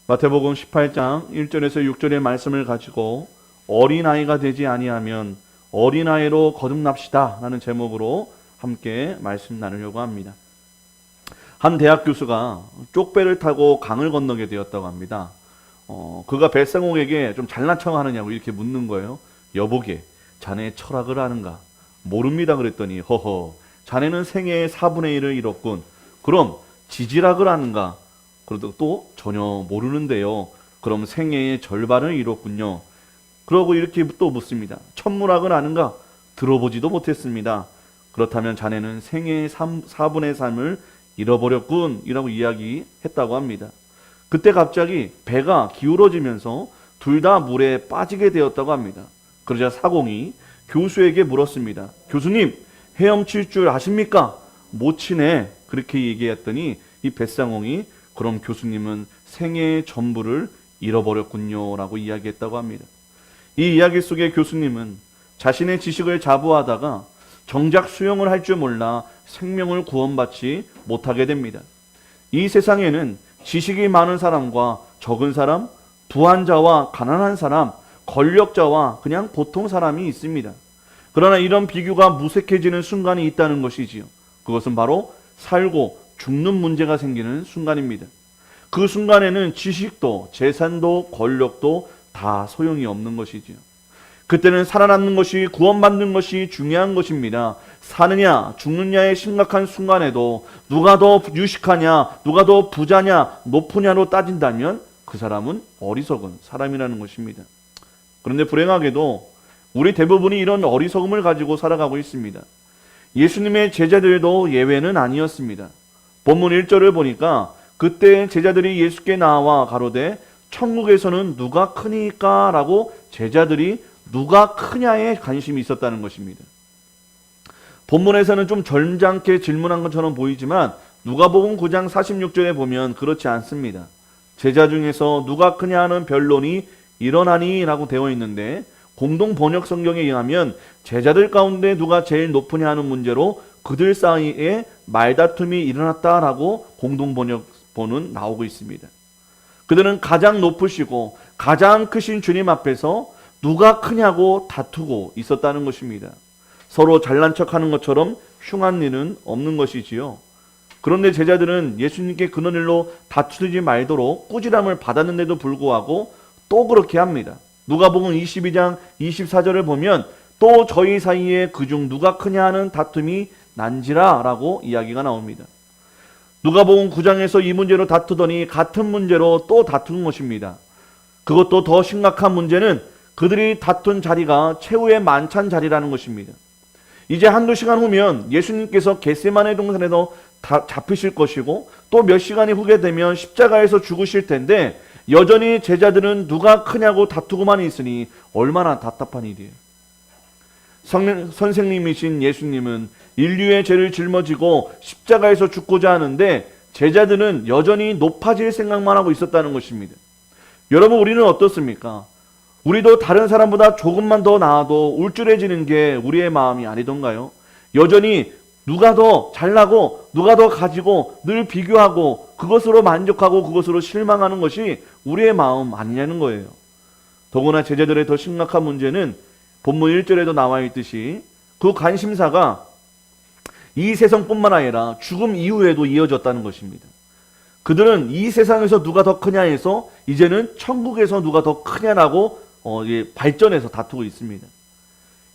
마태복음 18장 1절에서 6절의 말씀을 가지고 어린아이가 되지 아니하면 어린아이로 거듭납시다 라는 제목으로 함께 말씀 나누려고 합니다. 한 대학 교수가 쪽배를 타고 강을 건너게 되었다고 합니다. 그가 뱃상공에게 좀 잘난 척 하느냐고 이렇게 묻는 거예요. 여보게, 자네 철학을 아는가? 모릅니다 그랬더니 허허, 자네는 생애의 4분의 1을 잃었군. 그럼 지질학을 아는가? 그래도 또 전혀 모르는데요. 그럼 생애의 절반을 잃었군요. 그러고 이렇게 또 묻습니다. 천문학을 아는가? 들어보지도 못했습니다. 그렇다면 자네는 생애의 4분의 3을 잃어버렸군 이라고 이야기했다고 합니다. 그때 갑자기 배가 기울어지면서 둘 다 물에 빠지게 되었다고 합니다. 그러자 사공이 교수에게 물었습니다. 교수님, 헤엄칠 줄 아십니까? 못 치네. 그렇게 얘기했더니 이 뱃상공이 그럼 교수님은 생애의 전부를 잃어버렸군요 라고 이야기했다고 합니다. 이 이야기 속에 교수님은 자신의 지식을 자부하다가 정작 수용을 할 줄 몰라 생명을 구원받지 못하게 됩니다. 이 세상에는 지식이 많은 사람과 적은 사람, 부한자와 가난한 사람, 권력자와 그냥 보통 사람이 있습니다. 그러나 이런 비교가 무색해지는 순간이 있다는 것이지요. 그것은 바로 살고 죽는 문제가 생기는 순간입니다. 그 순간에는 지식도 재산도 권력도 다 소용이 없는 것이지요. 그때는 살아남는 것이 구원받는 것이 중요한 것입니다. 사느냐 죽느냐의 심각한 순간에도 누가 더 유식하냐, 누가 더 부자냐, 높으냐로 따진다면 그 사람은 어리석은 사람이라는 것입니다. 그런데 불행하게도 우리 대부분이 이런 어리석음을 가지고 살아가고 있습니다. 예수님의 제자들도 예외는 아니었습니다. 본문 1절을 보니까 그때 제자들이 예수께 나와 가로되 천국에서는 누가 크니까? 라고 제자들이 누가 크냐에 관심이 있었다는 것입니다. 본문에서는 좀 점잖게 질문한 것처럼 보이지만 누가복음 9장 46절에 보면 그렇지 않습니다. 제자 중에서 누가 크냐 하는 변론이 일어나니 라고 되어 있는데 공동 번역 성경에 의하면 제자들 가운데 누가 제일 높으냐 하는 문제로 그들 사이에 말다툼이 일어났다라고 공동 번역본은 나오고 있습니다. 그들은 가장 높으시고 가장 크신 주님 앞에서 누가 크냐고 다투고 있었다는 것입니다. 서로 잘난 척하는 것처럼 흉한 일은 없는 것이지요. 그런데 제자들은 예수님께 그런 일로 다투지 말도록 꾸지람을 받았는데도 불구하고 또 그렇게 합니다. 누가복음 22장 24절을 보면 또 저희 사이에 그중 누가 크냐 하는 다툼이 난지라 라고 이야기가 나옵니다. 누가복음 9장에서 이 문제로 다투더니 같은 문제로 또 다투는 것입니다. 그것도 더 심각한 문제는 그들이 다툰 자리가 최후의 만찬 자리라는 것입니다. 이제 한두 시간 후면 예수님께서 겟세마네 동산에서 잡히실 것이고 또 몇 시간이 후게 되면 십자가에서 죽으실 텐데 여전히 제자들은 누가 크냐고 다투고만 있으니 얼마나 답답한 일이에요. 선생님이신 예수님은 인류의 죄를 짊어지고 십자가에서 죽고자 하는데 제자들은 여전히 높아질 생각만 하고 있었다는 것입니다. 여러분, 우리는 어떻습니까? 우리도 다른 사람보다 조금만 더 나아도 울줄해지는 게 우리의 마음이 아니던가요? 여전히 누가 더 잘나고 누가 더 가지고 늘 비교하고 그것으로 만족하고 그것으로 실망하는 것이 우리의 마음 아니냐는 거예요. 더구나 제자들의 더 심각한 문제는 본문 1절에도 나와 있듯이 그 관심사가 이 세상뿐만 아니라 죽음 이후에도 이어졌다는 것입니다. 그들은 이 세상에서 누가 더 크냐 해서 이제는 천국에서 누가 더 크냐라고 발전해서 다투고 있습니다.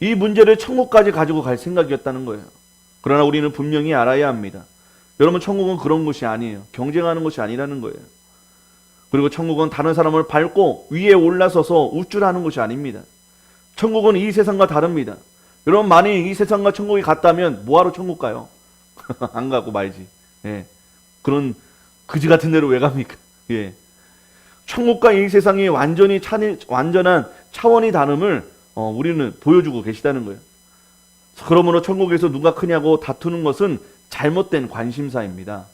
이 문제를 천국까지 가지고 갈 생각이었다는 거예요. 그러나 우리는 분명히 알아야 합니다. 여러분, 천국은 그런 곳이 아니에요. 경쟁하는 곳이 아니라는 거예요. 그리고 천국은 다른 사람을 밟고 위에 올라서서 우쭐하는 곳이 아닙니다. 천국은 이 세상과 다릅니다. 여러분, 만약 이 세상과 천국이 같다면 뭐하러 천국 가요? 안 가고 말지. 예. 그런 그지 같은 데로 왜 갑니까? 예. 천국과 이 세상이 완전한 차원이 다름을 우리는 보여주고 계시다는 거예요. 그러므로 천국에서 누가 크냐고 다투는 것은 잘못된 관심사입니다.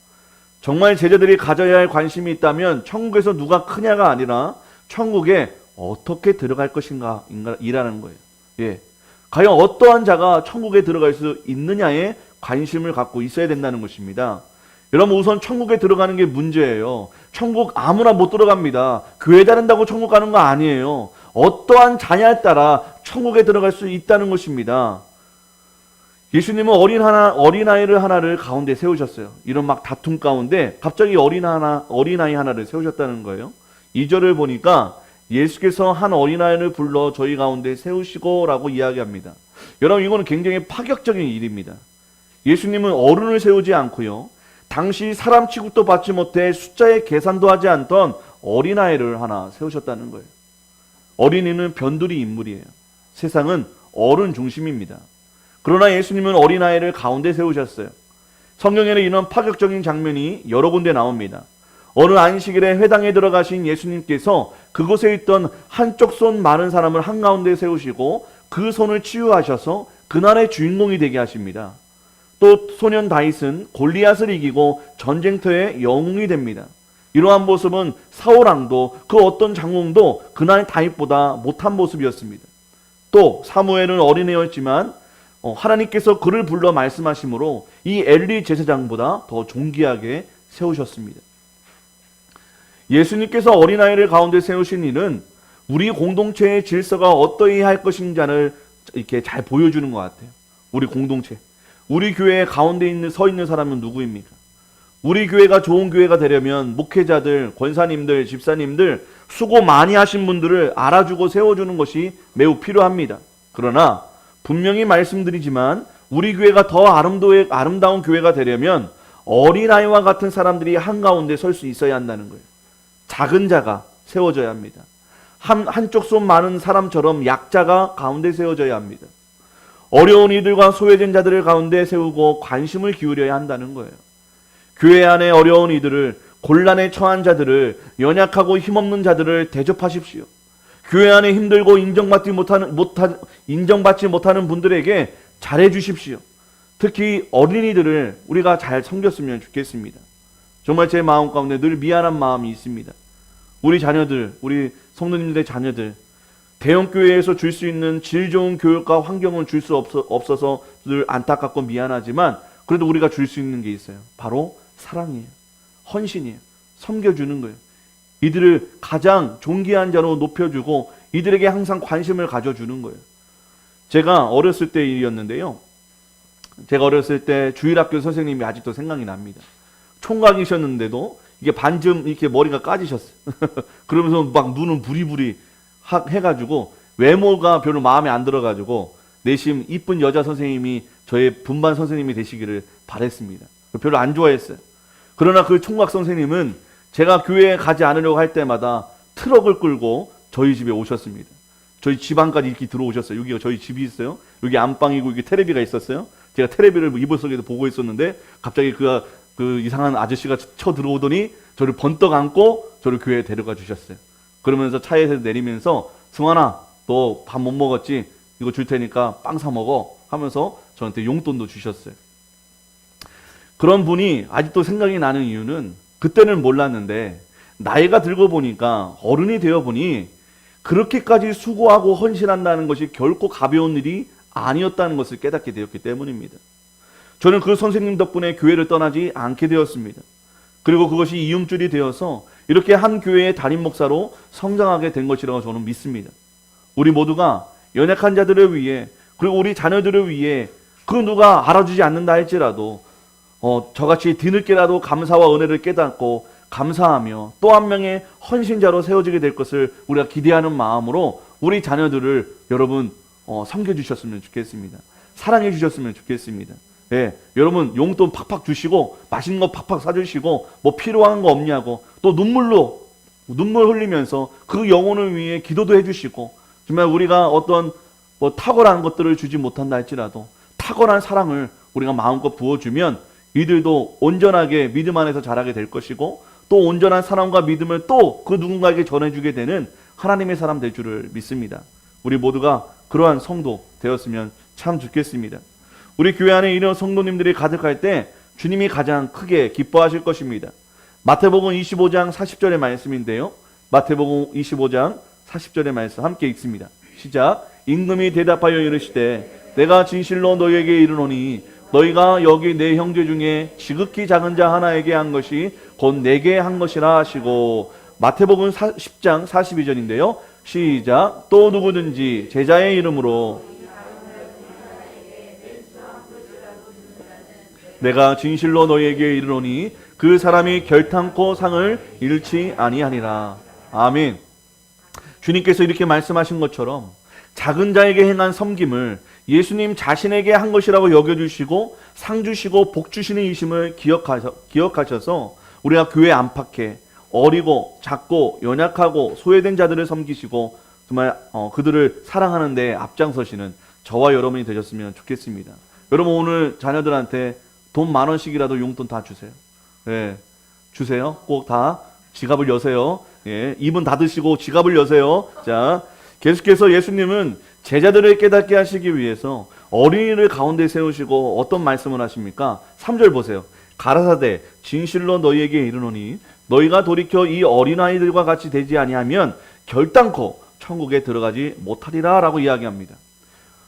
정말 제자들이 가져야 할 관심이 있다면 천국에서 누가 크냐가 아니라 천국에 어떻게 들어갈 것인가 이라는 거예요. 예. 과연 어떠한 자가 천국에 들어갈 수 있느냐에 관심을 갖고 있어야 된다는 것입니다. 여러분, 우선 천국에 들어가는 게 문제예요. 천국 아무나 못 들어갑니다. 교회 다닌다고 천국 가는 거 아니에요. 어떠한 자냐에 따라 천국에 들어갈 수 있다는 것입니다. 예수님은 어린아이를 하나를 가운데 세우셨어요. 이런 막 다툼 가운데 갑자기 어린아이 하나를 세우셨다는 거예요. 2절을 보니까 예수께서 한 어린아이를 불러 저희 가운데 세우시고 라고 이야기합니다. 여러분, 이거는 굉장히 파격적인 일입니다. 예수님은 어른을 세우지 않고요, 당시 사람 취급도 받지 못해 숫자의 계산도 하지 않던 어린아이를 하나 세우셨다는 거예요. 어린이는 변두리 인물이에요. 세상은 어른 중심입니다. 그러나 예수님은 어린아이를 가운데 세우셨어요. 성경에는 이런 파격적인 장면이 여러 군데 나옵니다. 어느 안식일에 회당에 들어가신 예수님께서 그곳에 있던 한쪽 손 마른 사람을 한가운데 세우시고 그 손을 치유하셔서 그날의 주인공이 되게 하십니다. 또 소년 다윗은 골리앗을 이기고 전쟁터의 영웅이 됩니다. 이러한 모습은 사울왕도 그 어떤 장군도 그날 다윗보다 못한 모습이었습니다. 또 사무엘은 어린애였지만 하나님께서 그를 불러 말씀하심으로 이 엘리 제사장보다 더 존귀하게 세우셨습니다. 예수님께서 어린아이를 가운데 세우신 일은 우리 공동체의 질서가 어떠해야 할 것인지를 이렇게 잘 보여주는 것 같아요. 우리 공동체, 우리 교회 가운데 서 있는 사람은 누구입니까? 우리 교회가 좋은 교회가 되려면 목회자들, 권사님들, 집사님들, 수고 많이 하신 분들을 알아주고 세워주는 것이 매우 필요합니다. 그러나 분명히 말씀드리지만 우리 교회가 더 아름다운 교회가 되려면 어린아이와 같은 사람들이 한가운데 설 수 있어야 한다는 거예요. 작은 자가 세워져야 합니다. 한쪽 손 많은 사람처럼 약자가 가운데 세워져야 합니다. 어려운 이들과 소외된 자들을 가운데 세우고 관심을 기울여야 한다는 거예요. 교회 안에 어려운 이들을, 곤란에 처한 자들을, 연약하고 힘없는 자들을 대접하십시오. 교회 안에 힘들고 인정받지 못하는 분들에게 잘해 주십시오. 특히 어린이들을 우리가 잘 섬겼으면 좋겠습니다. 정말 제 마음 가운데 늘 미안한 마음이 있습니다. 우리 자녀들, 우리 성도님들의 자녀들, 대형교회에서 줄 수 있는 질 좋은 교육과 환경은 줄 수 없어서 늘 안타깝고 미안하지만 그래도 우리가 줄 수 있는 게 있어요. 바로 사랑이에요. 헌신이에요. 섬겨주는 거예요. 이들을 가장 존귀한 자로 높여주고 이들에게 항상 관심을 가져주는 거예요. 제가 어렸을 때 일이었는데요. 제가 어렸을 때 주일학교 선생님이 아직도 생각이 납니다. 총각이셨는데도 이게 반쯤 이렇게 머리가 까지셨어요. 그러면서 막 눈은 부리부리 해가지고 외모가 별로 마음에 안 들어가지고 내심 이쁜 여자 선생님이 저의 분반 선생님이 되시기를 바랬습니다. 별로 안 좋아했어요. 그러나 그 총각 선생님은 제가 교회에 가지 않으려고 할 때마다 트럭을 끌고 저희 집에 오셨습니다. 저희 집 안까지 이렇게 들어오셨어요. 여기가 저희 집이 있어요. 여기 안방이고 여기 테레비가 있었어요. 제가 테레비를 이불 속에서 보고 있었는데 갑자기 그 이상한 아저씨가 쳐 들어오더니 저를 번떡 안고 저를 교회에 데려가 주셨어요. 그러면서 차에서 내리면서 승환아, 너 밥 못 먹었지? 이거 줄 테니까 빵 사 먹어 하면서 저한테 용돈도 주셨어요. 그런 분이 아직도 생각이 나는 이유는 그때는 몰랐는데 나이가 들고 보니까 어른이 되어 보니 그렇게까지 수고하고 헌신한다는 것이 결코 가벼운 일이 아니었다는 것을 깨닫게 되었기 때문입니다. 저는 그 선생님 덕분에 교회를 떠나지 않게 되었습니다. 그리고 그것이 이음줄이 되어서 이렇게 한 교회의 담임 목사로 성장하게 된 것이라고 저는 믿습니다. 우리 모두가 연약한 자들을 위해, 그리고 우리 자녀들을 위해 그 누가 알아주지 않는다 할지라도 저같이 뒤늦게라도 감사와 은혜를 깨닫고 감사하며 또 한 명의 헌신자로 세워지게 될 것을 우리가 기대하는 마음으로 우리 자녀들을 여러분 섬겨주셨으면 좋겠습니다. 사랑해 주셨으면 좋겠습니다. 예, 여러분 용돈 팍팍 주시고 맛있는 거 팍팍 사주시고 뭐 필요한 거 없냐고 또 눈물 흘리면서 그 영혼을 위해 기도도 해주시고 정말 우리가 어떤 탁월한 것들을 주지 못한다 할지라도 탁월한 사랑을 우리가 마음껏 부어주면 이들도 온전하게 믿음 안에서 자라게 될 것이고 또 온전한 사랑과 믿음을 또 그 누군가에게 전해주게 되는 하나님의 사람 될 줄을 믿습니다. 우리 모두가 그러한 성도 되었으면 참 좋겠습니다. 우리 교회 안에 이런 성도님들이 가득할 때 주님이 가장 크게 기뻐하실 것입니다. 마태복음 25장 40절의 말씀인데요. 마태복음 25장 40절의 말씀 함께 읽습니다. 시작. 임금이 대답하여 이르시되 내가 진실로 너희에게 이르노니 너희가 여기 내 형제 중에 지극히 작은 자 하나에게 한 것이 곧 내게 한 것이라 하시고, 마태복음 10장 42절인데요. 시작. 또 누구든지 제자의 이름으로 내가 진실로 너희에게 이르노니 그 사람이 결탄코 상을 잃지 아니하니라. 아멘. 주님께서 이렇게 말씀하신 것처럼 작은 자에게 행한 섬김을 예수님 자신에게 한 것이라고 여겨주시고 상 주시고 복 주시는 이심을 기억하셔서 우리가 교회 안팎에 어리고 작고 연약하고 소외된 자들을 섬기시고 정말 그들을 사랑하는 데 앞장서시는 저와 여러분이 되셨으면 좋겠습니다. 여러분, 오늘 자녀들한테 돈 10,000원씩이라도 용돈 다 주세요. 예, 주세요. 꼭 다 지갑을 여세요. 예, 입은 닫으시고 지갑을 여세요. 자, 계속해서 예수님은 제자들을 깨닫게 하시기 위해서 어린이를 가운데 세우시고 어떤 말씀을 하십니까? 3절 보세요. 가라사대 진실로 너희에게 이르노니 너희가 돌이켜 이 어린아이들과 같이 되지 아니하면 결단코 천국에 들어가지 못하리라 라고 이야기합니다.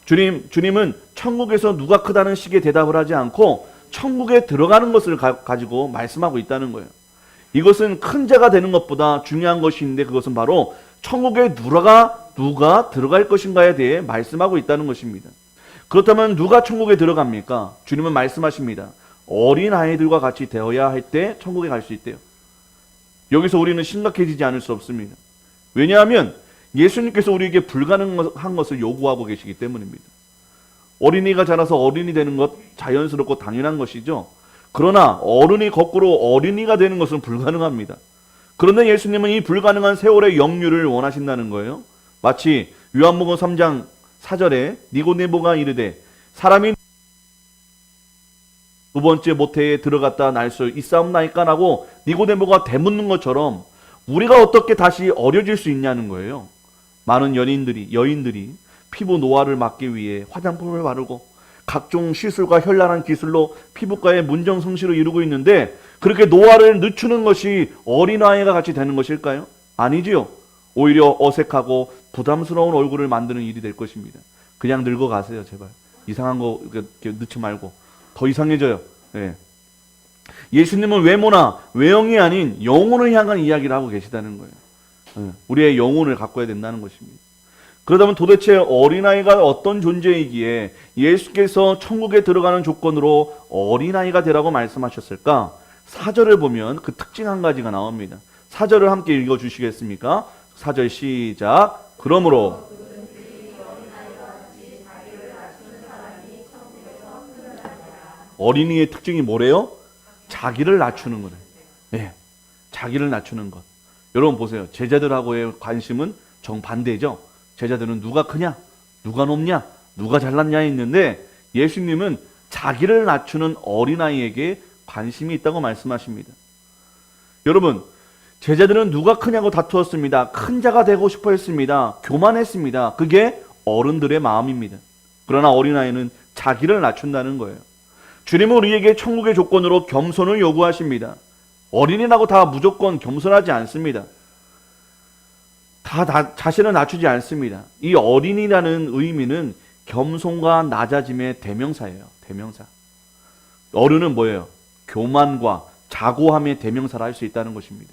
주님은 천국에서 누가 크다는 식의 대답을 하지 않고 천국에 들어가는 것을 가지고 말씀하고 있다는 거예요. 이것은 큰 자가 되는 것보다 중요한 것이 있는데 그것은 바로 천국에 누가 들어갈 것인가에 대해 말씀하고 있다는 것입니다. 그렇다면 누가 천국에 들어갑니까? 주님은 말씀하십니다. 어린아이들과 같이 되어야 할 때 천국에 갈 수 있대요. 여기서 우리는 심각해지지 않을 수 없습니다. 왜냐하면 예수님께서 우리에게 불가능한 것을 요구하고 계시기 때문입니다. 어린이가 자라서 어른이 되는 것 자연스럽고 당연한 것이죠. 그러나 어른이 거꾸로 어린이가 되는 것은 불가능합니다. 그런데 예수님은 이 불가능한 세월의 영유를 원하신다는 거예요. 마치 요한복음 3장 4절에 니고데모가 이르되 사람이 두 번째 모태에 들어갔다 날 수 있사옵나이까 라고 니고데모가 되묻는 것처럼 우리가 어떻게 다시 어려질 수 있냐는 거예요. 많은 여인들이 피부 노화를 막기 위해 화장품을 바르고 각종 시술과 현란한 기술로 피부과의 문정성시를 이루고 있는데 그렇게 노화를 늦추는 것이 어린아이가 같이 되는 것일까요? 아니지요. 오히려 어색하고 부담스러운 얼굴을 만드는 일이 될 것입니다. 그냥 늙어가세요, 제발. 이상한 거 넣지 말고. 더 이상해져요. 예. 예수님은 외모나 외형이 아닌 영혼을 향한 이야기를 하고 계시다는 거예요. 예. 우리의 영혼을 가꿔야 된다는 것입니다. 그러다면 도대체 어린아이가 어떤 존재이기에 예수께서 천국에 들어가는 조건으로 어린아이가 되라고 말씀하셨을까? 4절을 보면 그 특징 한 가지가 나옵니다. 4절을 함께 읽어주시겠습니까? 4절 시작. 그러므로 어린이의 특징이 뭐래요? 자기를 낮추는 거래요. 네, 자기를 낮추는 것. 여러분 보세요. 제자들하고의 관심은 정반대죠. 제자들은 누가 크냐, 누가 높냐, 누가 잘났냐 있는데 예수님은 자기를 낮추는 어린아이에게 관심이 있다고 말씀하십니다. 여러분, 제자들은 누가 크냐고 다투었습니다. 큰 자가 되고 싶어 했습니다. 교만했습니다. 그게 어른들의 마음입니다. 그러나 어린아이는 자기를 낮춘다는 거예요. 주님은 우리에게 천국의 조건으로 겸손을 요구하십니다. 어린이라고 다 무조건 겸손하지 않습니다. 다 자신을 낮추지 않습니다. 이 어린이라는 의미는 겸손과 낮아짐의 대명사예요. 대명사. 어른은 뭐예요? 교만과 자고함의 대명사라 할 수 있다는 것입니다.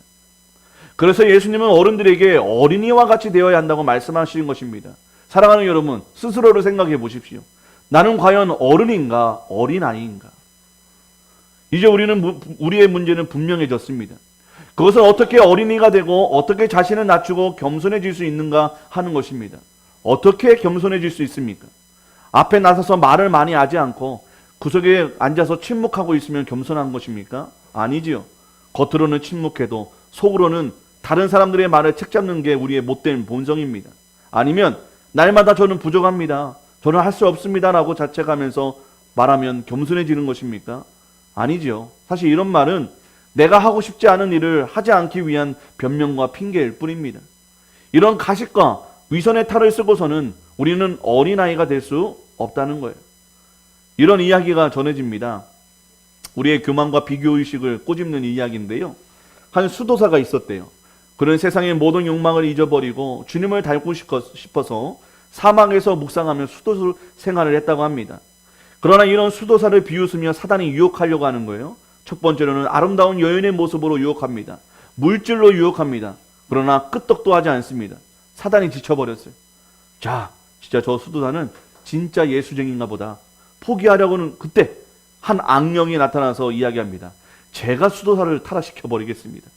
그래서 예수님은 어른들에게 어린이와 같이 되어야 한다고 말씀하시는 것입니다. 사랑하는 여러분, 스스로를 생각해 보십시오. 나는 과연 어른인가, 어린아이인가? 이제 우리의 문제는 분명해졌습니다. 그것은 어떻게 어린이가 되고 어떻게 자신을 낮추고 겸손해질 수 있는가 하는 것입니다. 어떻게 겸손해질 수 있습니까? 앞에 나서서 말을 많이 하지 않고 구석에 앉아서 침묵하고 있으면 겸손한 것입니까? 아니지요. 겉으로는 침묵해도 속으로는 다른 사람들의 말을 책잡는 게 우리의 못된 본성입니다. 아니면 날마다 저는 부족합니다. 저는 할 수 없습니다 라고 자책하면서 말하면 겸손해지는 것입니까? 아니지요. 사실 이런 말은 내가 하고 싶지 않은 일을 하지 않기 위한 변명과 핑계일 뿐입니다. 이런 가식과 위선의 탈을 쓰고서는 우리는 어린아이가 될 수 없다는 거예요. 이런 이야기가 전해집니다. 우리의 교만과 비교의식을 꼬집는 이야기인데요. 한 수도사가 있었대요. 그는 세상의 모든 욕망을 잊어버리고 주님을 닮고 싶어서 사막에서 묵상하며 수도 생활을 했다고 합니다. 그러나 이런 수도사를 비웃으며 사단이 유혹하려고 하는 거예요. 첫 번째로는 아름다운 여인의 모습으로 유혹합니다. 물질로 유혹합니다. 그러나 끄떡도 하지 않습니다. 사단이 지쳐버렸어요. 자, 진짜 저 수도사는 진짜 예수쟁인가 보다. 포기하려고는 그때 한 악령이 나타나서 이야기합니다. 제가 수도사를 타락시켜버리겠습니다.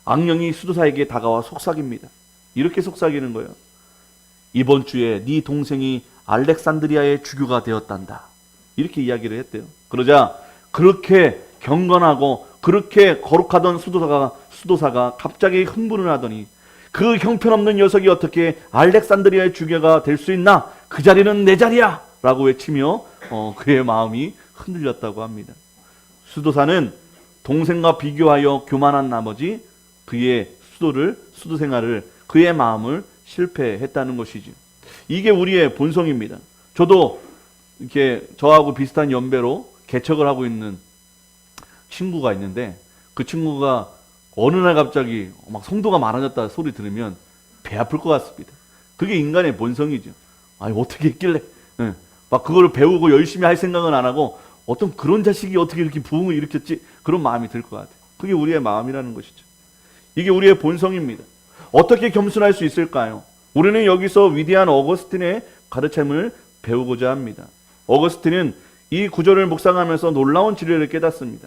악령이 수도사에게 다가와 속삭입니다. 이렇게 속삭이는 거예요. 이번 주에 네 동생이 알렉산드리아의 주교가 되었단다. 이렇게 이야기를 했대요. 그러자 그렇게 경건하고 그렇게 거룩하던 수도사가 갑자기 흥분을 하더니 그 형편없는 녀석이 어떻게 알렉산드리아의 주교가 될 수 있나? 그 자리는 내 자리야! 라고 외치며 그의 마음이 흔들렸다고 합니다. 수도사는 동생과 비교하여 교만한 나머지 그의 수도 생활을, 그의 마음을 실패했다는 것이죠. 이게 우리의 본성입니다. 저도 이렇게 저하고 비슷한 연배로 개척을 하고 있는 친구가 있는데 그 친구가 어느 날 갑자기 막 성도가 많아졌다 소리 들으면 배 아플 것 같습니다. 그게 인간의 본성이죠. 아니 어떻게 했길래 막 그거를 배우고 열심히 할 생각은 안 하고 어떤 그런 자식이 어떻게 이렇게 부흥을 일으켰지? 그런 마음이 들 것 같아요. 그게 우리의 마음이라는 것이죠. 이게 우리의 본성입니다. 어떻게 겸손할 수 있을까요? 우리는 여기서 위대한 어거스틴의 가르침을 배우고자 합니다. 어거스틴은 이 구절을 묵상하면서 놀라운 진리를 깨닫습니다.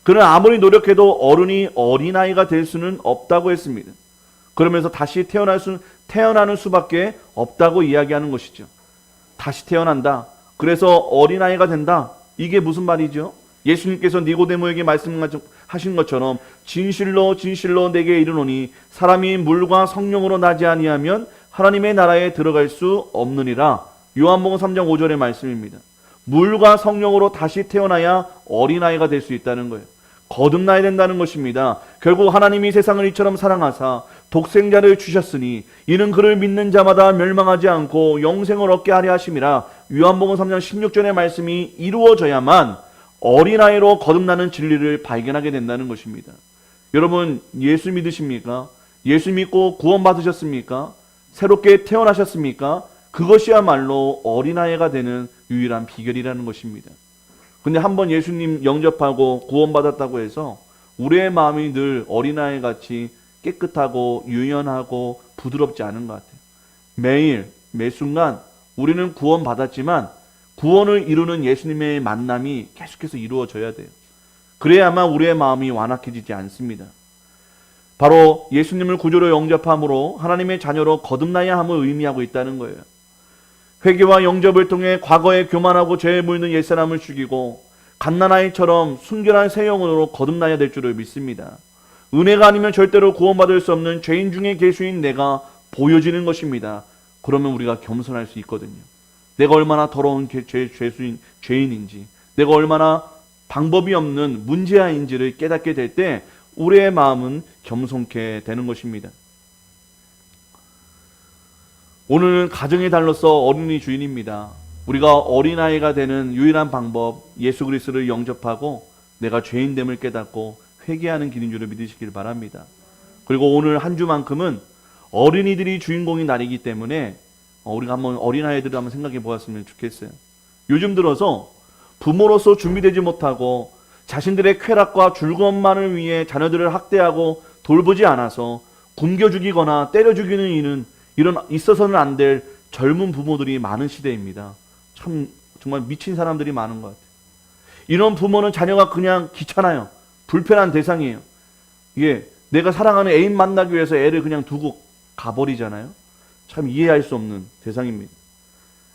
그는 아무리 노력해도 어른이 어린아이가 될 수는 없다고 했습니다. 그러면서 다시 태어나는 수밖에 없다고 이야기하는 것이죠. 다시 태어난다. 그래서 어린아이가 된다. 이게 무슨 말이죠? 예수님께서 니고데모에게 말씀하신 것처럼 진실로 진실로 내게 이르노니 사람이 물과 성령으로 나지 아니하면 하나님의 나라에 들어갈 수 없느니라. 요한복음 3장 5절의 말씀입니다. 물과 성령으로 다시 태어나야 어린아이가 될 수 있다는 거예요. 거듭나야 된다는 것입니다. 결국 하나님이 세상을 이처럼 사랑하사 독생자를 주셨으니 이는 그를 믿는 자마다 멸망하지 않고 영생을 얻게 하려 하심이라. 요한복음 3장 16절의 말씀이 이루어져야만 어린아이로 거듭나는 진리를 발견하게 된다는 것입니다. 여러분 예수 믿으십니까? 예수 믿고 구원받으셨습니까? 새롭게 태어나셨습니까? 그것이야말로 어린아이가 되는 유일한 비결이라는 것입니다. 근데 한번 예수님 영접하고 구원받았다고 해서 우리의 마음이 늘 어린아이같이 깨끗하고 유연하고 부드럽지 않은 것 같아요. 매일 매순간 우리는 구원받았지만 구원을 이루는 예수님의 만남이 계속해서 이루어져야 돼요. 그래야만 우리의 마음이 완악해지지 않습니다. 바로 예수님을 구주로 영접함으로 하나님의 자녀로 거듭나야 함을 의미하고 있다는 거예요. 회개와 영접을 통해 과거에 교만하고 죄에 물든 옛사람을 죽이고 갓난아이처럼 순결한 새 영혼으로 거듭나야 될 줄을 믿습니다. 은혜가 아니면 절대로 구원받을 수 없는 죄인 중에 계수인 내가 보여지는 것입니다. 그러면 우리가 겸손할 수 있거든요. 내가 얼마나 더러운 죄인인지, 내가 얼마나 방법이 없는 문제아인지를 깨닫게 될 때 우리의 마음은 겸손케 되는 것입니다. 오늘은 가정의 달로서 어린이 주인입니다. 우리가 어린아이가 되는 유일한 방법, 예수 그리스도를 영접하고 내가 죄인됨을 깨닫고 회개하는 길인 줄을 믿으시길 바랍니다. 그리고 오늘 한 주만큼은 어린이들이 주인공인 날이기 때문에 우리가 한번 어린아이들을 한번 생각해 보았으면 좋겠어요. 요즘 들어서 부모로서 준비되지 못하고 자신들의 쾌락과 즐거움만을 위해 자녀들을 학대하고 돌보지 않아서 굶겨 죽이거나 때려 죽이는 일은 있어서는 안 될 젊은 부모들이 많은 시대입니다. 참 정말 미친 사람들이 많은 것 같아요. 이런 부모는 자녀가 그냥 귀찮아요. 불편한 대상이에요. 이게 내가 사랑하는 애인 만나기 위해서 애를 그냥 두고 가버리잖아요. 참 이해할 수 없는 대상입니다.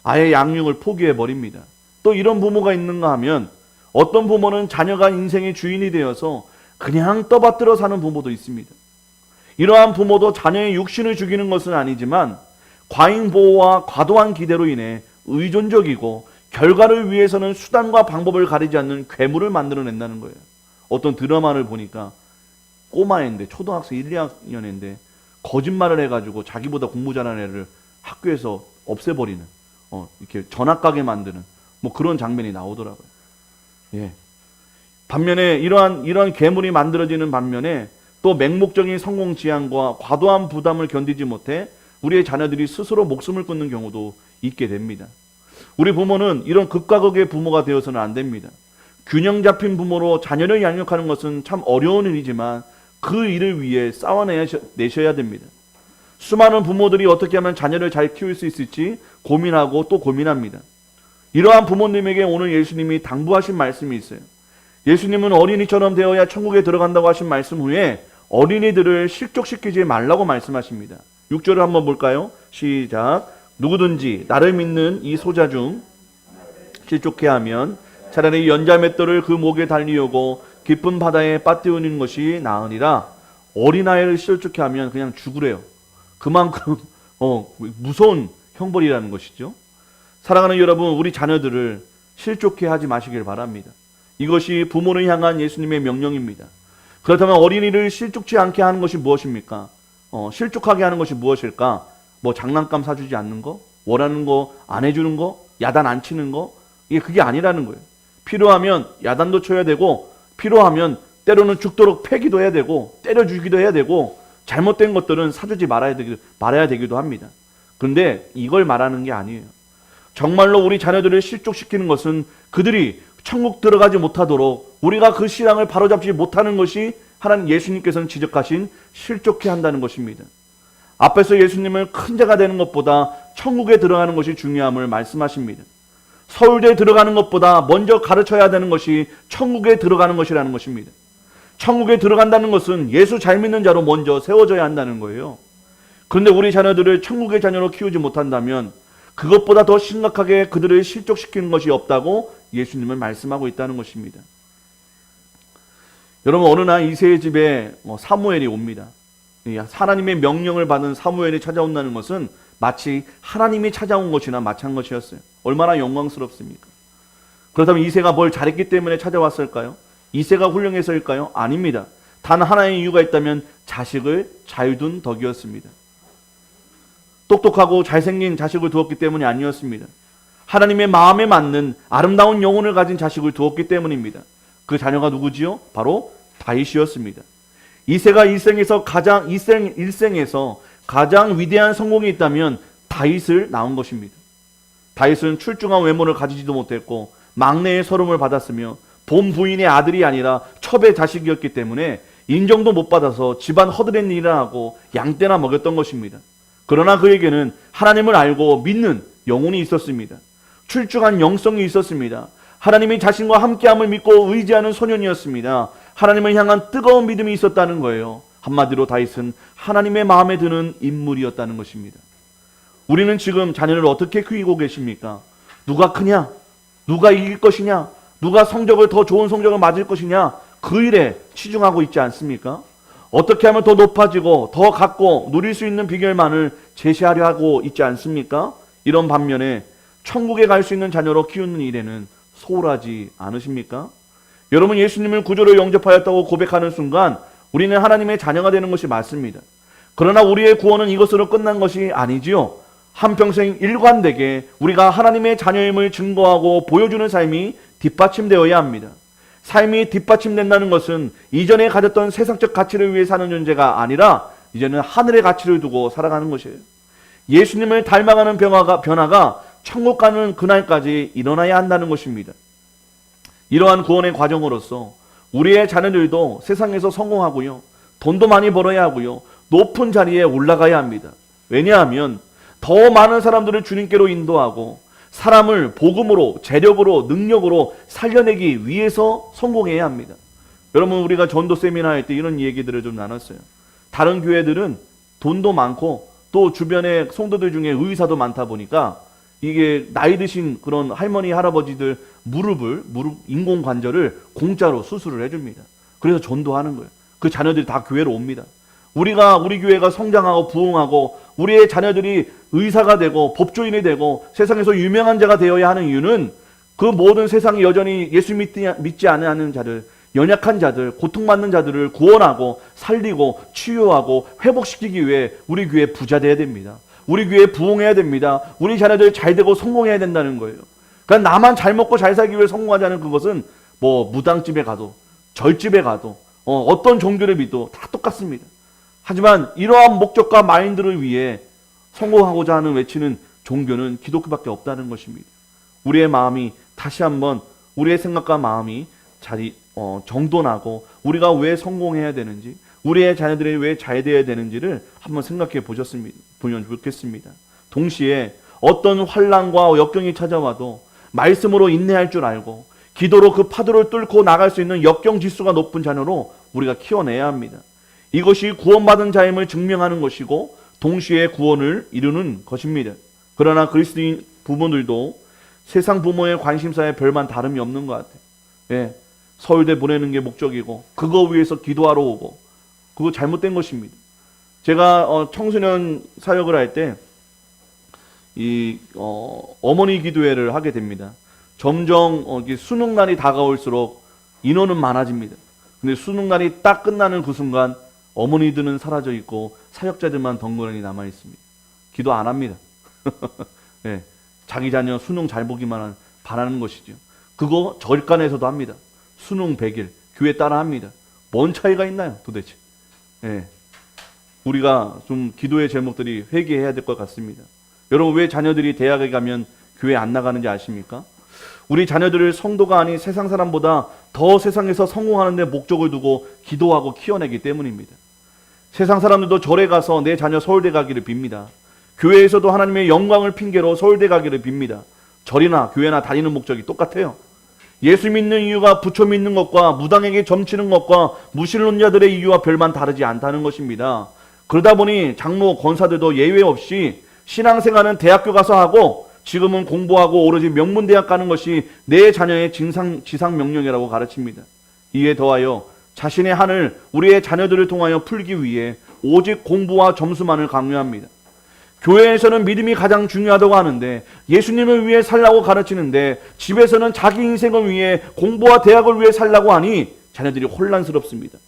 아예 양육을 포기해버립니다. 또 이런 부모가 있는가 하면 어떤 부모는 자녀가 인생의 주인이 되어서 그냥 떠받들어 사는 부모도 있습니다. 이러한 부모도 자녀의 육신을 죽이는 것은 아니지만 과잉 보호와 과도한 기대로 인해 의존적이고 결과를 위해서는 수단과 방법을 가리지 않는 괴물을 만들어낸다는 거예요. 어떤 드라마를 보니까 꼬마인데 초등학생 1, 2학년인데 거짓말을 해가지고 자기보다 공부 잘하는 애를 학교에서 없애버리는 이렇게 전학 가게 만드는 뭐 그런 장면이 나오더라고요. 예. 반면에 이러한 괴물이 만들어지는 반면에 또 맹목적인 성공 지향과 과도한 부담을 견디지 못해 우리의 자녀들이 스스로 목숨을 끊는 경우도 있게 됩니다. 우리 부모는 이런 극과 극의 부모가 되어서는 안 됩니다. 균형 잡힌 부모로 자녀를 양육하는 것은 참 어려운 일이지만 그 일을 위해 싸워내셔야 됩니다. 수많은 부모들이 어떻게 하면 자녀를 잘 키울 수 있을지 고민하고 또 고민합니다. 이러한 부모님에게 오늘 예수님이 당부하신 말씀이 있어요. 예수님은 어린이처럼 되어야 천국에 들어간다고 하신 말씀 후에 어린이들을 실족시키지 말라고 말씀하십니다. 6절을 한번 볼까요? 시작. 누구든지 나를 믿는 이 소자 중 실족해 하면 차라리 연자맷돌을 그 목에 달리우고 깊은 바다에 빠뜨리는 것이 나으니라. 어린아이를 실족해 하면 그냥 죽으래요. 그만큼 무서운 형벌이라는 것이죠. 사랑하는 여러분, 우리 자녀들을 실족해 하지 마시길 바랍니다. 이것이 부모를 향한 예수님의 명령입니다. 그렇다면 어린이를 실족치 않게 하는 것이 무엇입니까? 실족하게 하는 것이 무엇일까? 뭐 장난감 사주지 않는 거? 원하는 거 안 해주는 거? 야단 안 치는 거? 그게 아니라는 거예요. 필요하면 야단도 쳐야 되고, 필요하면 때로는 죽도록 패기도 해야 되고, 때려 죽이기도 해야 되고, 잘못된 것들은 사주지 말아야 되기도 합니다. 그런데 이걸 말하는 게 아니에요. 정말로 우리 자녀들을 실족시키는 것은 그들이 천국 들어가지 못하도록 우리가 그 신앙을 바로잡지 못하는 것이 하나님 예수님께서는 지적하신 실족해 한다는 것입니다. 앞에서 예수님은 큰 자가 되는 것보다 천국에 들어가는 것이 중요함을 말씀하십니다. 서울대에 들어가는 것보다 먼저 가르쳐야 되는 것이 천국에 들어가는 것이라는 것입니다. 천국에 들어간다는 것은 예수 잘 믿는 자로 먼저 세워져야 한다는 거예요. 그런데 우리 자녀들을 천국의 자녀로 키우지 못한다면 그것보다 더 심각하게 그들을 실족시키는 것이 없다고 예수님은 말씀하고 있다는 것입니다. 여러분, 어느 날 이새의 집에 사무엘이 옵니다. 하나님의 명령을 받은 사무엘이 찾아온다는 것은 마치 하나님이 찾아온 것이나 마찬 것이었어요. 얼마나 영광스럽습니까? 그렇다면 이새가 뭘 잘했기 때문에 찾아왔을까요? 이새가 훌륭해서일까요? 아닙니다. 단 하나의 이유가 있다면 자식을 잘 둔 덕이었습니다. 똑똑하고 잘생긴 자식을 두었기 때문이 아니었습니다. 하나님의 마음에 맞는 아름다운 영혼을 가진 자식을 두었기 때문입니다. 그 자녀가 누구지요? 바로 다윗이었습니다. 이새가 일생에서 가장 위대한 성공이 있다면 다윗을 낳은 것입니다. 다윗은 출중한 외모를 가지지도 못했고 막내의 서름을 받았으며 본 부인의 아들이 아니라 첩의 자식이었기 때문에 인정도 못 받아서 집안 허드렛 일이나 하고 양떼나 먹였던 것입니다. 그러나 그에게는 하나님을 알고 믿는 영혼이 있었습니다. 출중한 영성이 있었습니다. 하나님이 자신과 함께함을 믿고 의지하는 소년이었습니다. 하나님을 향한 뜨거운 믿음이 있었다는 거예요. 한마디로 다윗은 하나님의 마음에 드는 인물이었다는 것입니다. 우리는 지금 자녀를 어떻게 키우고 계십니까? 누가 크냐? 누가 이길 것이냐? 누가 더 좋은 성적을 맞을 것이냐? 그 일에 치중하고 있지 않습니까? 어떻게 하면 더 높아지고 더 갖고 누릴 수 있는 비결만을 제시하려 하고 있지 않습니까? 이런 반면에 천국에 갈 수 있는 자녀로 키우는 일에는 소홀하지 않으십니까? 여러분, 예수님을 구주로 영접하였다고 고백하는 순간 우리는 하나님의 자녀가 되는 것이 맞습니다. 그러나 우리의 구원은 이것으로 끝난 것이 아니지요. 한평생 일관되게 우리가 하나님의 자녀임을 증거하고 보여주는 삶이 뒷받침되어야 합니다. 삶이 뒷받침된다는 것은 이전에 가졌던 세상적 가치를 위해 사는 존재가 아니라 이제는 하늘의 가치를 두고 살아가는 것이에요. 예수님을 닮아가는 변화가 천국 가는 그날까지 일어나야 한다는 것입니다. 이러한 구원의 과정으로서 우리의 자녀들도 세상에서 성공하고요, 돈도 많이 벌어야 하고요, 높은 자리에 올라가야 합니다. 왜냐하면 더 많은 사람들을 주님께로 인도하고 사람을 복음으로, 재력으로, 능력으로 살려내기 위해서 성공해야 합니다. 여러분, 우리가 전도 세미나 할 때 이런 얘기들을 좀 나눴어요. 다른 교회들은 돈도 많고 또 주변에 성도들 중에 의사도 많다 보니까 이게 나이 드신 그런 할머니, 할아버지들 무릎 인공관절을 공짜로 수술을 해줍니다. 그래서 전도하는 거예요. 그 자녀들이 다 교회로 옵니다. 우리 교회가 성장하고 부흥하고 우리의 자녀들이 의사가 되고 법조인이 되고 세상에서 유명한 자가 되어야 하는 이유는 그 모든 세상에 여전히 예수 믿지 않는 자들, 연약한 자들, 고통받는 자들을 구원하고 살리고 치유하고 회복시키기 위해 우리 교회 부자 돼야 됩니다. 우리 교회 부흥해야 됩니다. 우리 자녀들 잘 되고 성공해야 된다는 거예요. 그러니까 나만 잘 먹고 잘 살기 위해 성공하자는 그것은 뭐 무당집에 가도 절집에 가도 어떤 종교를 믿도 다 똑같습니다. 하지만 이러한 목적과 마인드를 위해 성공하고자 하는 외치는 종교는 기독교밖에 없다는 것입니다. 우리의 마음이 다시 한번 우리의 생각과 마음이 정돈하고 우리가 왜 성공해야 되는지, 우리의 자녀들이 왜 잘 돼야 되는지를 한번 생각해 보면 좋겠습니다. 동시에 어떤 환난과 역경이 찾아와도 말씀으로 인내할 줄 알고 기도로 그 파도를 뚫고 나갈 수 있는 역경 지수가 높은 자녀로 우리가 키워내야 합니다. 이것이 구원받은 자임을 증명하는 것이고 동시에 구원을 이루는 것입니다. 그러나 그리스도인 부모들도 세상 부모의 관심사에 별반 다름이 없는 것 같아요. 예, 서울대 보내는 게 목적이고 그거 위해서 기도하러 오고, 그거 잘못된 것입니다. 제가 청소년 사역을 할 때 어머니 기도회를 하게 됩니다. 점점 수능 날이 다가올수록 인원은 많아집니다. 근데 수능 날이 딱 끝나는 그 순간 어머니들은 사라져 있고 사역자들만 덩그러니 남아 있습니다. 기도 안 합니다. 네, 자기 자녀 수능 잘 보기만 바라는 것이죠. 그거 절간에서도 합니다. 수능 100일 교회 따라 합니다. 뭔 차이가 있나요 도대체? 네, 우리가 좀 기도의 제목들이 회개해야 될 것 같습니다. 여러분, 왜 자녀들이 대학에 가면 교회 안 나가는지 아십니까? 우리 자녀들을 성도가 아닌 세상 사람보다 더 세상에서 성공하는 데 목적을 두고 기도하고 키워내기 때문입니다. 세상 사람들도 절에 가서 내 자녀 서울대 가기를 빕니다. 교회에서도 하나님의 영광을 핑계로 서울대 가기를 빕니다. 절이나 교회나 다니는 목적이 똑같아요. 예수 믿는 이유가 부처 믿는 것과 무당에게 점치는 것과 무신론자들의 이유와 별반 다르지 않다는 것입니다. 그러다 보니 장로, 권사들도 예외 없이 신앙생활은 대학교 가서 하고 지금은 공부하고 오로지 명문대학 가는 것이 내 자녀의 지상 명령이라고 가르칩니다. 이에 더하여 자신의 한을 우리의 자녀들을 통하여 풀기 위해 오직 공부와 점수만을 강요합니다. 교회에서는 믿음이 가장 중요하다고 하는데 예수님을 위해 살라고 가르치는데 집에서는 자기 인생을 위해 공부와 대학을 위해 살라고 하니 자녀들이 혼란스럽습니다.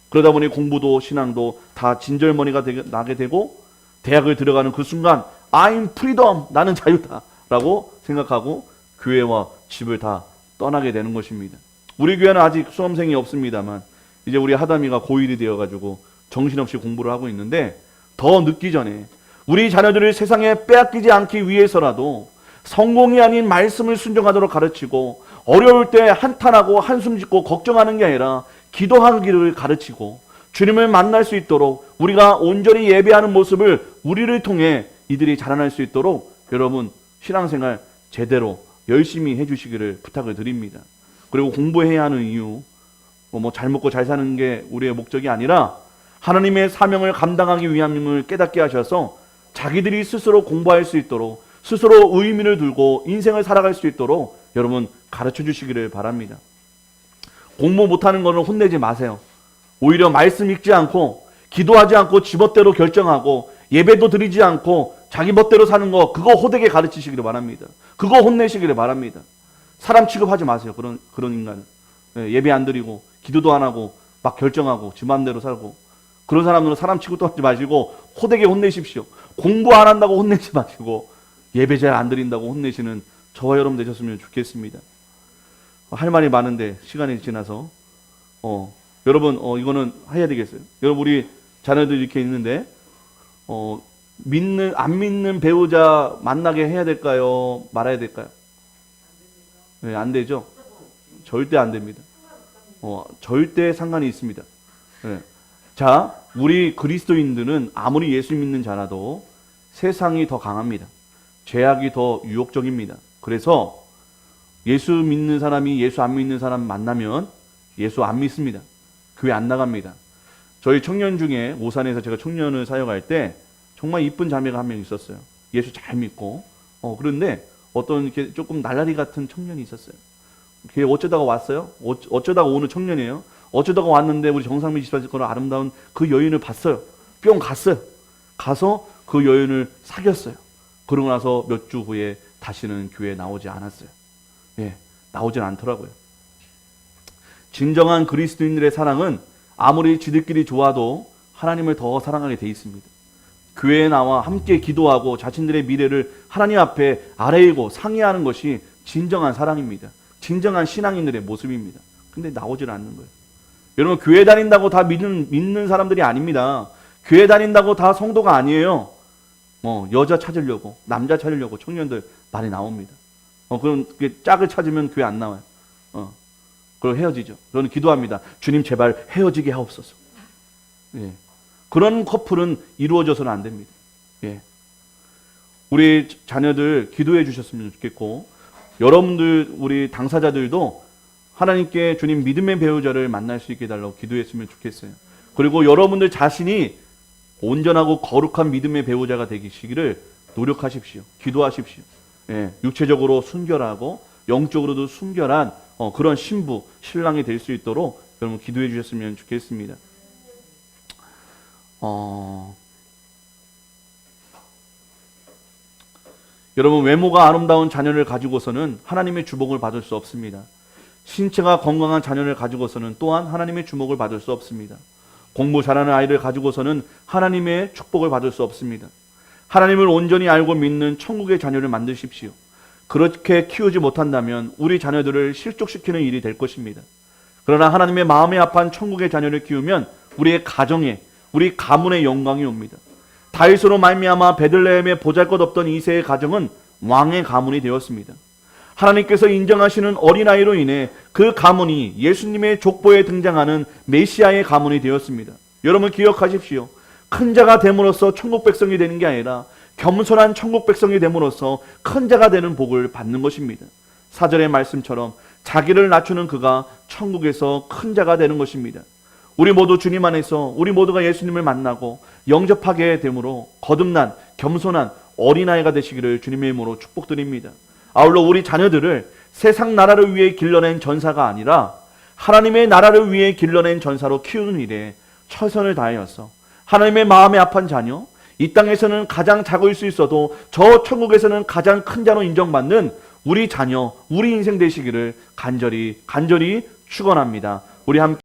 그러다 보니 공부도 신앙도 다 진절머리가 나게 되고 대학을 들어가는 그 순간 I'm freedom, 나는 자유다 라고 생각하고 교회와 집을 다 떠나게 되는 것입니다. 우리 교회는 아직 수험생이 없습니다만 이제 우리 하담이가 고1이 되어가지고 정신없이 공부를 하고 있는데, 더 늦기 전에 우리 자녀들을 세상에 빼앗기지 않기 위해서라도 성공이 아닌 말씀을 순종하도록 가르치고, 어려울 때 한탄하고 한숨 짓고 걱정하는 게 아니라 기도하기를 가르치고, 주님을 만날 수 있도록 우리가 온전히 예배하는 모습을 우리를 통해 이들이 자라날 수 있도록 여러분 신앙생활 제대로 열심히 해주시기를 부탁을 드립니다. 그리고 공부해야 하는 이유, 잘 먹고 잘 사는 게 우리의 목적이 아니라 하나님의 사명을 감당하기 위함을 깨닫게 하셔서 자기들이 스스로 공부할 수 있도록, 스스로 의미를 두고 인생을 살아갈 수 있도록 여러분 가르쳐 주시기를 바랍니다. 공부 못하는 거는 혼내지 마세요. 오히려 말씀 읽지 않고 기도하지 않고 지멋대로 결정하고 예배도 드리지 않고 자기 멋대로 사는 거, 그거 호되게 가르치시기를 바랍니다. 그거 혼내시기를 바랍니다. 사람 취급하지 마세요. 그런 인간은. 예배 안 드리고 기도도 안 하고 막 결정하고 지 맘대로 살고, 그런 사람들은 사람 취급도 하지 마시고 호되게 혼내십시오. 공부 안 한다고 혼내지 마시고 예배 잘 안 드린다고 혼내시는 저와 여러분 되셨으면 좋겠습니다. 할 말이 많은데 시간이 지나서 여러분 이거는 해야 되겠어요. 여러분, 우리 자녀들 이렇게 있는데 안 믿는 배우자 만나게 해야 될까요? 말아야 될까요? 네, 안 되죠. 절대 안 됩니다. 절대 상관이 있습니다. 네. 자, 우리 그리스도인들은 아무리 예수 믿는 자라도 세상이 더 강합니다. 죄악이 더 유혹적입니다. 그래서 예수 믿는 사람이 예수 안 믿는 사람 만나면 예수 안 믿습니다. 교회 안 나갑니다. 저희 청년 중에 오산에서 제가 청년을 사역할 때 정말 이쁜 자매가 한 명 있었어요. 예수 잘 믿고. 그런데 어떤 이렇게 조금 날라리 같은 청년이 있었어요. 걔 어쩌다가 왔어요? 어쩌다가 오는 청년이에요. 어쩌다가 왔는데 우리 정상민 집사님 거는 아름다운 그 여인을 봤어요. 뿅 갔어요. 가서 그 여인을 사귀었어요. 그러고 나서 몇 주 후에 다시는 교회에 나오지 않았어요. 예, 나오진 않더라고요. 진정한 그리스도인들의 사랑은 아무리 지들끼리 좋아도 하나님을 더 사랑하게 돼 있습니다. 교회에 나와 함께 기도하고 자신들의 미래를 하나님 앞에 아뢰고 상의하는 것이 진정한 사랑입니다. 진정한 신앙인들의 모습입니다. 근데 나오질 않는 거예요. 여러분, 교회 다닌다고 다 믿는 사람들이 아닙니다. 교회 다닌다고 다 성도가 아니에요. 여자 찾으려고, 남자 찾으려고 청년들 많이 나옵니다. 그런 짝을 찾으면 교회 안 나와요. 그럼 헤어지죠. 저는 기도합니다. 주님 제발 헤어지게 하옵소서. 예. 그런 커플은 이루어져서는 안 됩니다. 예. 우리 자녀들 기도해 주셨으면 좋겠고, 여러분들 우리 당사자들도 하나님께 주님 믿음의 배우자를 만날 수 있게 해달라고 기도했으면 좋겠어요. 그리고 여러분들 자신이 온전하고 거룩한 믿음의 배우자가 되시기를 노력하십시오. 기도하십시오. 예, 육체적으로 순결하고 영적으로도 순결한 그런 신부, 신랑이 될 수 있도록 여러분 기도해 주셨으면 좋겠습니다. 여러분, 외모가 아름다운 자녀를 가지고서는 하나님의 주복을 받을 수 없습니다. 신체가 건강한 자녀를 가지고서는 또한 하나님의 주목을 받을 수 없습니다. 공부 잘하는 아이를 가지고서는 하나님의 축복을 받을 수 없습니다. 하나님을 온전히 알고 믿는 천국의 자녀를 만드십시오. 그렇게 키우지 못한다면 우리 자녀들을 실족시키는 일이 될 것입니다. 그러나 하나님의 마음에 합한 천국의 자녀를 키우면 우리의 가정에, 우리 가문의 영광이 옵니다. 다윗으로 말미암아 베들레헴에 보잘것없던 이새의 가정은 왕의 가문이 되었습니다. 하나님께서 인정하시는 어린아이로 인해 그 가문이 예수님의 족보에 등장하는 메시아의 가문이 되었습니다. 여러분 기억하십시오. 큰 자가 됨으로써 천국 백성이 되는 게 아니라 겸손한 천국 백성이 됨으로써 큰 자가 되는 복을 받는 것입니다. 4절의 말씀처럼 자기를 낮추는 그가 천국에서 큰 자가 되는 것입니다. 우리 모두 주님 안에서 우리 모두가 예수님을 만나고 영접하게 되므로 거듭난 겸손한 어린아이가 되시기를 주님의 이름으로 축복드립니다. 아울러 우리 자녀들을 세상 나라를 위해 길러낸 전사가 아니라 하나님의 나라를 위해 길러낸 전사로 키우는 일에 최선을 다하여서 하나님의 마음에 합한 자녀, 이 땅에서는 가장 작을 수 있어도 저 천국에서는 가장 큰 자로 인정받는 우리 자녀, 우리 인생 되시기를 간절히 축원합니다. 우리 함께